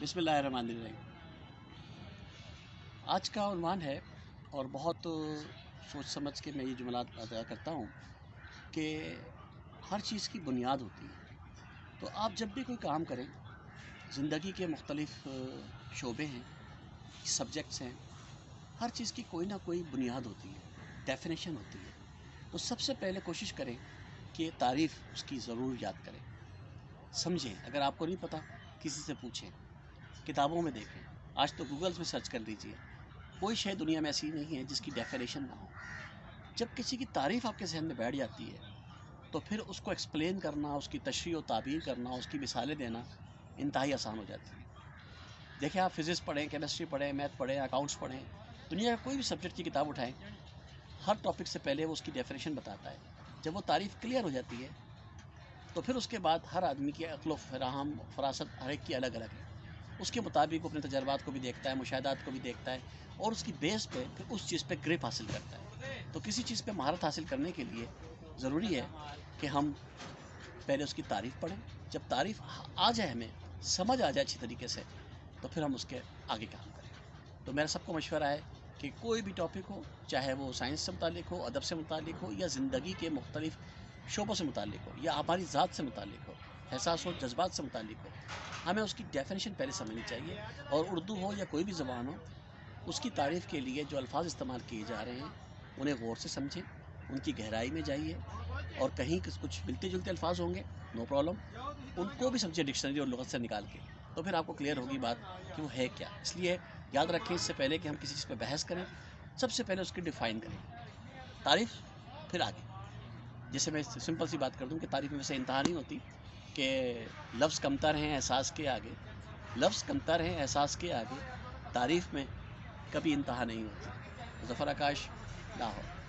بسم اللہ الرحمن الرحیم۔ آج کا عنوان ہے اور بہت سوچ سمجھ کے میں یہ جملات ادا کرتا ہوں کہ ہر چیز کی بنیاد ہوتی ہے۔ تو آپ جب بھی کوئی کام کریں، زندگی کے مختلف شعبے ہیں، سبجیکٹس ہیں، ہر چیز کی کوئی نہ کوئی بنیاد ہوتی ہے، ڈیفینیشن ہوتی ہے۔ تو سب سے پہلے کوشش کریں کہ تعریف اس کی ضرور یاد کریں، سمجھیں۔ اگر آپ کو نہیں پتہ کسی سے پوچھیں، کتابوں میں دیکھیں، آج تو گوگلز میں سرچ کر لیجئے۔ کوئی شے دنیا میں ایسی نہیں ہے جس کی ڈیفینیشن نہ ہو۔ جب کسی کی تعریف آپ کے ذہن میں بیٹھ جاتی ہے تو پھر اس کو ایکسپلین کرنا، اس کی تشریح و تعبیر کرنا، اس کی مثالیں دینا انتہائی آسان ہو جاتی ہے۔ دیکھیں، آپ فزکس پڑھیں، کیمسٹری پڑھیں، میتھ پڑھیں، اکاؤنٹس پڑھیں، دنیا کا کوئی بھی سبجیکٹ کی کتاب اٹھائیں، ہر ٹاپک سے پہلے وہ اس کی ڈیفینیشن بتاتا ہے۔ جب وہ تعریف کلیئر ہو جاتی ہے تو پھر اس کے بعد ہر آدمی کی عقل و فراست ہر ایک کی الگ الگ ہے۔ اس کے مطابق وہ اپنے تجربات کو بھی دیکھتا ہے، مشاہدات کو بھی دیکھتا ہے، اور اس کی بیس پہ پھر اس چیز پہ گرپ حاصل کرتا ہے۔ تو کسی چیز پہ مہارت حاصل کرنے کے لیے ضروری ہے کہ ہم پہلے اس کی تعریف پڑھیں۔ جب تعریف آ جائے، ہمیں سمجھ آ جائے اچھی طریقے سے، تو پھر ہم اس کے آگے کام کریں۔ تو میرا سب کو مشورہ ہے کہ کوئی بھی ٹاپک ہو، چاہے وہ سائنس سے متعلق ہو، ادب سے متعلق ہو، یا زندگی کے مختلف شعبوں سے متعلق ہو، یا ہماری ذات سے متعلق ہو، احساس و جذبات سے متعلق ہو، ہمیں اس کی ڈیفینیشن پہلے سمجھنی چاہیے۔ اور اردو ہو یا کوئی بھی زبان ہو، اس کی تعریف کے لیے جو الفاظ استعمال کیے جا رہے ہیں انہیں غور سے سمجھیں، ان کی گہرائی میں جائیے، اور کہیں کچھ ملتے جلتے الفاظ ہوں گے، نو پرابلم، ان کو بھی سمجھیں ڈکشنری اور لغت سے نکال کے، تو پھر آپ کو کلیئر ہوگی بات کہ وہ ہے کیا۔ اس لیے یاد رکھیں، اس سے پہلے کہ ہم کسی چیز پہ بحث کریں، سب سے پہلے اس کی ڈیفائن کریں، تعریف پھر آگے۔ جیسے میں سمپل سی بات کر دوں کہ تعریف میں ویسے انتہا نہیں ہوتی کہ لفظ کمتر ہیں احساس کے آگے، لفظ کمتر ہیں احساس کے آگے، تعریف میں کبھی انتہا نہیں ہوتی۔ ظفر آکاش، لاہور۔